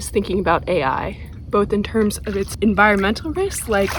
was thinking about AI, both in terms of its environmental risks like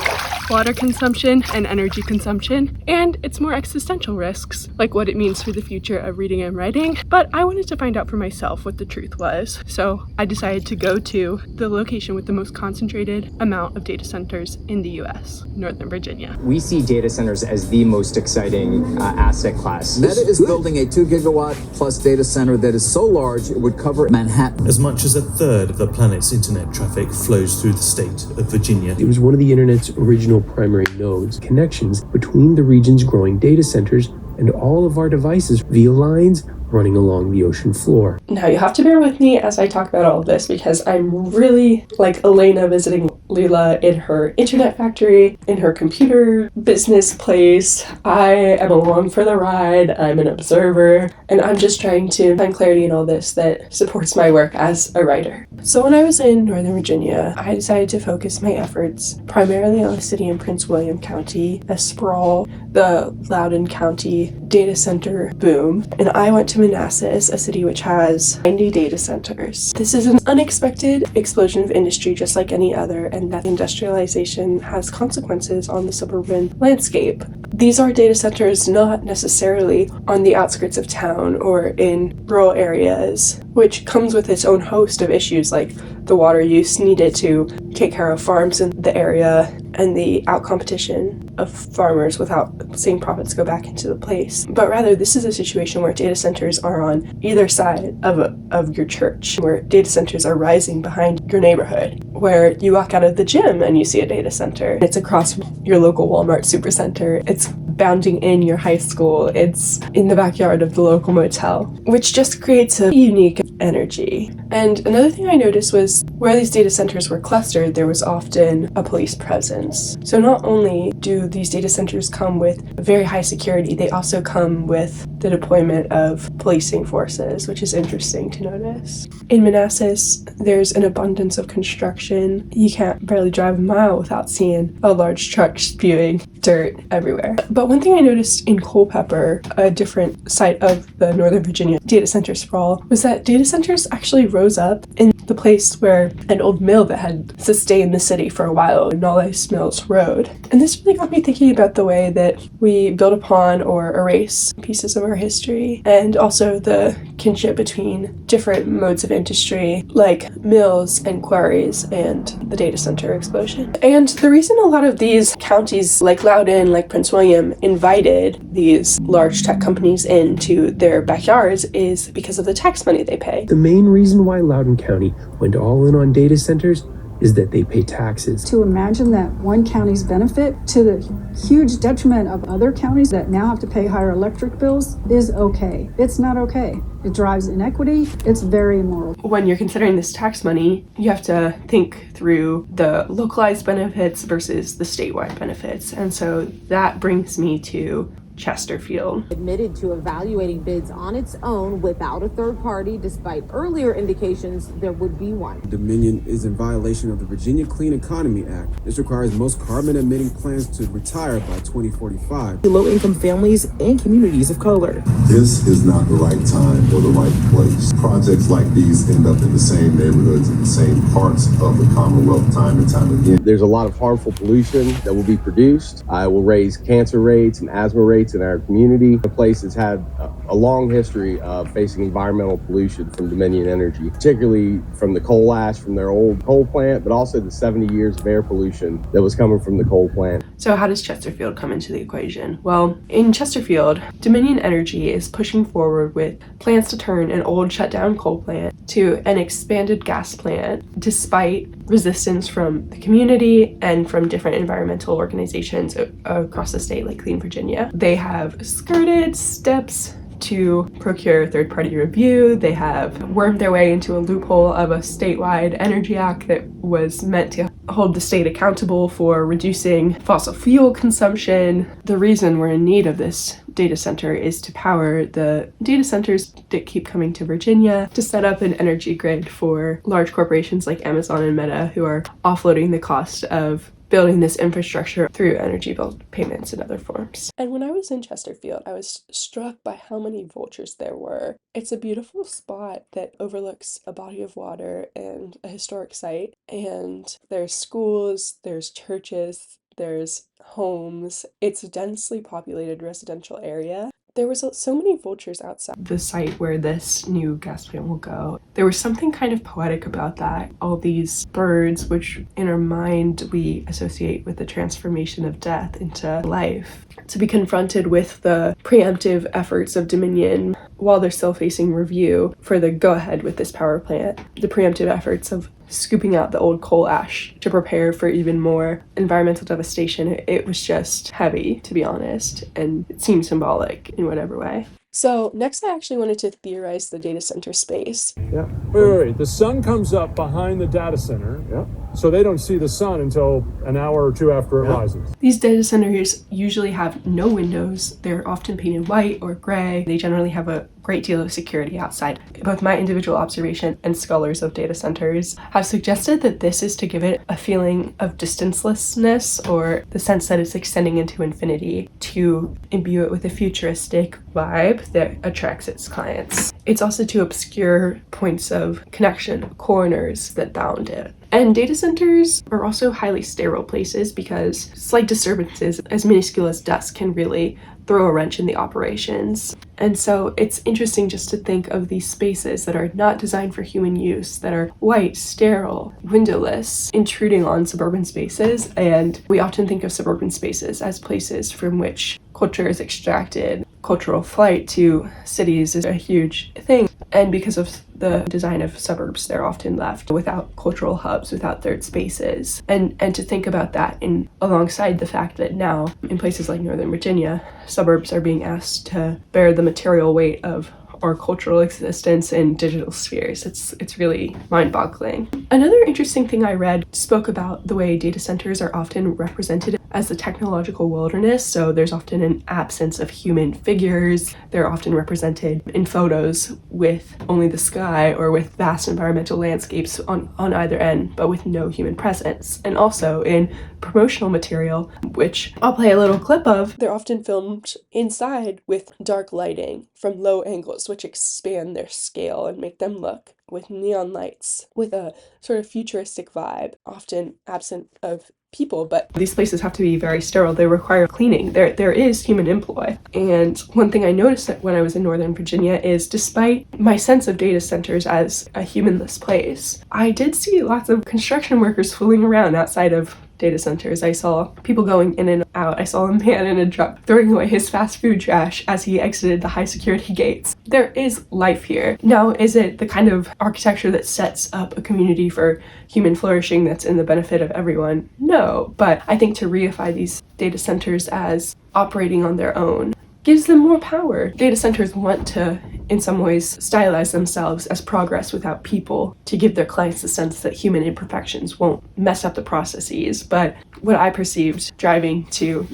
water consumption and energy consumption, and its more existential risks like what it means for the future of reading and writing. But I wanted to find out for myself what the truth was, so I decided to go to the location with the most concentrated amount of data centers in the US, Northern Virginia. We see data centers as the most exciting asset class. Meta is building a 2 gigawatt plus data center that is so large it would cover Manhattan. As much as a third of the planet's internet traffic flows through the state of Virginia. It was one of the internet's original primary nodes, connections between the region's growing data centers and all of our devices via lines running along the ocean floor. Now you have to bear with me as I talk about all of this because I'm really like Elena visiting Leela in her internet factory, in her computer business place. I am along for the ride, I'm an observer, and I'm just trying to find clarity in all this that supports my work as a writer. So when I was in Northern Virginia, I decided to focus my efforts primarily on a city in Prince William County, a sprawl, the Loudoun County data center boom, and I went to Manassas, a city which has 90 data centers. This is an unexpected explosion of industry just like any other, and that industrialization has consequences on the suburban landscape. These are data centers not necessarily on the outskirts of town or in rural areas, which comes with its own host of issues like the water use needed to take care of farms in the area and the out-competition of farmers without seeing profits go back into the place. But rather, this is a situation where data centers are on either side of your church, where data centers are rising behind your neighborhood, where you walk out of the gym and you see a data center. It's across your local Walmart supercenter. It's bounding in your high school. It's in the backyard of the local motel, which just creates a unique energy. And another thing I noticed was where these data centers were clustered, there was often a police presence. So not only do these data centers come with very high security, they also come with the deployment of policing forces, which is interesting to notice. In Manassas, there's an abundance of construction. You can't barely drive a mile without seeing a large truck spewing dirt everywhere. But one thing I noticed in Culpeper, a different site of the Northern Virginia data center sprawl, was that data centers actually rose up in the place where an old mill that had sustained the city for a while, Knowles Mills Road. And this really got me thinking about the way that we build upon or erase pieces of our history, and also the kinship between different modes of industry like mills and quarries and the data center explosion. And the reason a lot of these counties like Loudoun, like Prince William, invited these large tech companies into their backyards is because of the tax money they pay. The main reason why Loudoun County went all in on data centers is that they pay taxes. To imagine that one county's benefit to the huge detriment of other counties that now have to pay higher electric bills is okay. It's not okay. It drives inequity. It's very immoral. When you're considering this tax money, you have to think through the localized benefits versus the statewide benefits. And so that brings me to Chesterfield. Admitted to evaluating bids on its own without a third party, despite earlier indications there would be one. Dominion is in violation of the Virginia Clean Economy Act. This requires most carbon-emitting plants to retire by 2045. Low-income families and communities of color. This is not the right time or the right place. Projects like these end up in the same neighborhoods and the same parts of the Commonwealth time and time again. There's a lot of harmful pollution that will be produced. It will raise cancer rates and asthma rates in our community. The place has had a long history of facing environmental pollution from Dominion Energy, particularly from the coal ash from their old coal plant, but also the 70 years of air pollution that was coming from the coal plant. So how does Chesterfield come into the equation? Well, in Chesterfield, Dominion Energy is pushing forward with plans to turn an old shut down coal plant to an expanded gas plant, despite resistance from the community and from different environmental organizations across the state, like Clean Virginia. They have skirted steps to procure third-party review. They have wormed their way into a loophole of a statewide energy act that was meant to hold the state accountable for reducing fossil fuel consumption. The reason we're in need of this data center is to power the data centers that keep coming to Virginia, to set up an energy grid for large corporations like Amazon and Meta, who are offloading the cost of building this infrastructure through energy bill payments and other forms. And when I was in Chesterfield, I was struck by how many vultures there were It's a beautiful spot that overlooks a body of water and a historic site. And there's schools, there's churches, there's homes. It's a densely populated residential area. There was so many vultures outside the site where this new gas plant will go. There was something kind of poetic about that. All these birds, which in our mind we associate with the transformation of death into life, to be confronted with the preemptive efforts of Dominion while they're still facing review for the go-ahead with this power plant, the preemptive efforts of scooping out the old coal ash to prepare for even more environmental devastation. It was just heavy, to be honest, and it seemed symbolic in whatever way. So next I actually wanted to theorize the data center space. Yeah. Wait. The sun comes up behind the data center. Yeah. So they don't see the sun until an hour or two after it rises. These data centers usually have no windows. They're often painted white or gray. They generally have a great deal of security outside. Both my individual observation and scholars of data centers have suggested that this is to give it a feeling of distancelessness, or the sense that it's extending into infinity, to imbue it with a futuristic vibe that attracts its clients. It's also to obscure points of connection, corners that bound it. And data centers are also highly sterile places because slight disturbances, as minuscule as dust, can really throw a wrench in the operations. And so it's interesting just to think of these spaces that are not designed for human use, that are white, sterile, windowless, intruding on suburban spaces. And we often think of suburban spaces as places from which culture is extracted. Cultural flight to cities is a huge thing. And because of the design of suburbs, they're often left without cultural hubs, without third spaces. And to think about that alongside the fact that now in places like Northern Virginia, suburbs are being asked to bear the material weight of our cultural existence in digital spheres. It's really mind-boggling. Another interesting thing I read spoke about the way data centers are often represented as the technological wilderness. So there's often an absence of human figures. They're often represented in photos with only the sky or with vast environmental landscapes on either end, but with no human presence. And also in promotional material, which I'll play a little clip of, they're often filmed inside with dark lighting from low angles, which expand their scale and make them look with neon lights, with a sort of futuristic vibe, often absent of people. But these places have to be very sterile. They require cleaning. There is human employ. And one thing I noticed that when I was in Northern Virginia is, despite my sense of data centers as a humanless place, I did see lots of construction workers fooling around outside of data centers. I saw people going in and out. I saw a man in a truck throwing away his fast food trash as he exited the high security gates. There is life here. Now, is it the kind of architecture that sets up a community for human flourishing that's in the benefit of everyone? No, but I think to reify these data centers as operating on their own gives them more power. Data centers want to, in some ways, stylize themselves as progress without people, to give their clients the sense that human imperfections won't mess up the processes. But what I perceived driving to,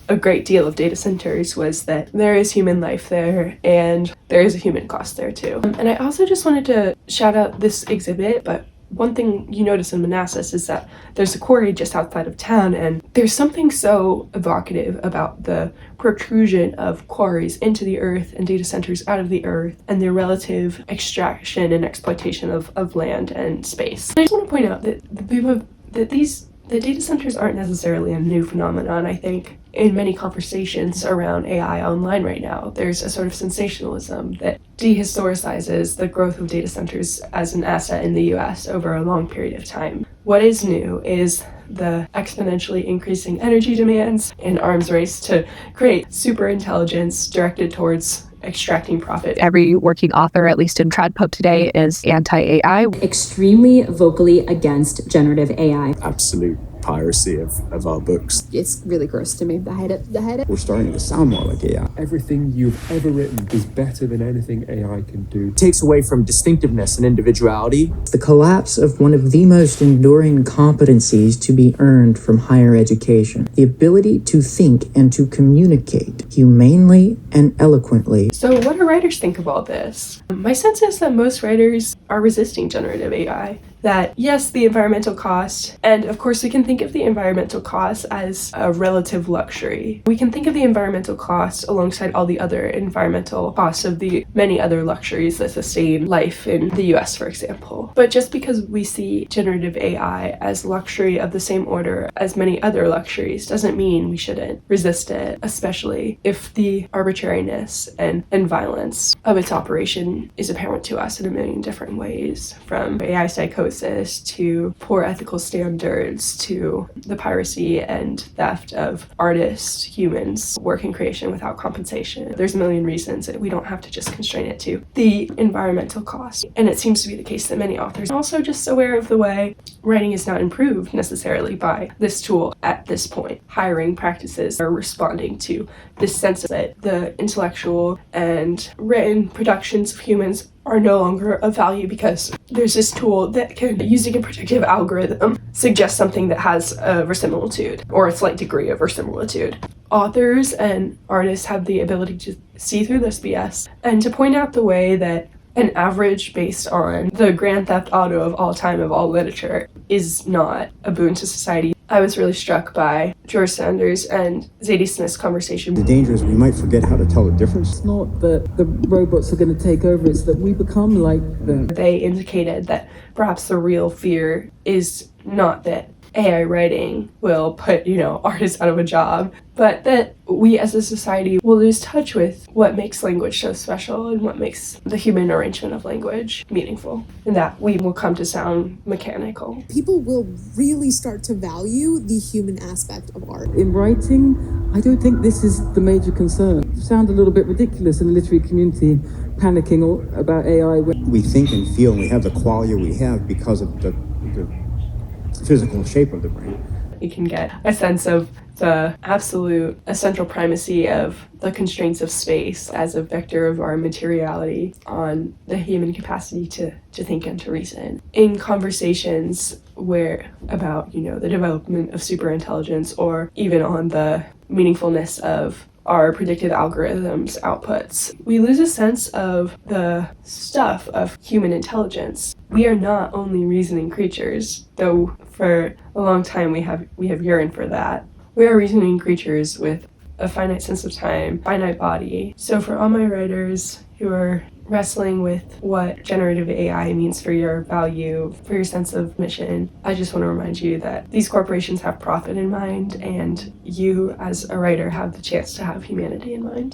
a great deal of data centers was that there is human life there, and there is a human cost there too. And I also just wanted to shout out this exhibit, but one thing you notice in Manassas is that there's a quarry just outside of town, and there's something so evocative about the protrusion of quarries into the earth and data centers out of the earth, and their relative extraction and exploitation of land and space. I just want to point out that the data centers aren't necessarily a new phenomenon. I think in many conversations around AI online right now, there's a sort of sensationalism that dehistoricizes the growth of data centers as an asset in the US over a long period of time. What is new is the exponentially increasing energy demands and arms race to create super intelligence directed towards extracting profit. Every working author, at least in TradPub today, is anti-AI. Extremely vocally against generative AI. Absolute piracy of our books. It's really gross to me. I hate it. We're starting to sound more like AI. Everything you've ever written is better than anything AI can do. It takes away from distinctiveness and individuality. The collapse of one of the most enduring competencies to be earned from higher education. The ability to think and to communicate humanely and eloquently. So what do writers think of all this? My sense is that most writers are resisting generative AI. that yes, the environmental cost, and of course we can think of the environmental cost as a relative luxury. We can think of the environmental cost alongside all the other environmental costs of the many other luxuries that sustain life in the US, for example. But just because we see generative AI as luxury of the same order as many other luxuries doesn't mean we shouldn't resist it, especially if the arbitrariness and violence of its operation is apparent to us in a million different ways, from AI psychosis to poor ethical standards to the piracy and theft of artists, humans, work and creation without compensation. There's a million reasons that we don't have to just constrain it to the environmental cost. And it seems to be the case that many authors are also just aware of the way writing is not improved necessarily by this tool at this point. Hiring practices are responding to this sense that the intellectual and written productions of humans are no longer of value because there's this tool that can, using a predictive algorithm, suggest something that has a verisimilitude or a slight degree of verisimilitude. Authors and artists have the ability to see through this BS and to point out the way that an average based on the Grand Theft Auto of all time of all literature is not a boon to society. I was really struck by George Sanders and Zadie Smith's conversation. The danger is we might forget how to tell the difference. It's not that the robots are going to take over, it's that we become like them. They indicated that perhaps the real fear is not that AI writing will put, artists out of a job, but that we as a society will lose touch with what makes language so special and what makes the human arrangement of language meaningful, and that we will come to sound mechanical. People will really start to value the human aspect of art. In writing, I don't think this is the major concern. It sounds a little bit ridiculous in the literary community panicking about AI. We think and feel and we have the quality we have because of the physical shape of the brain. You can get a sense of the absolute essential primacy of the constraints of space as a vector of our materiality on the human capacity to think and to reason. In conversations where about, the development of superintelligence, or even on the meaningfulness of our predictive algorithms' outputs, we lose a sense of the stuff of human intelligence. We are not only reasoning creatures, though for a long time we have yearned for that. We are reasoning creatures with a finite sense of time, finite body. So for all my writers who are wrestling with what generative AI means for your value, for your sense of mission, I just want to remind you that these corporations have profit in mind, and you as a writer have the chance to have humanity in mind.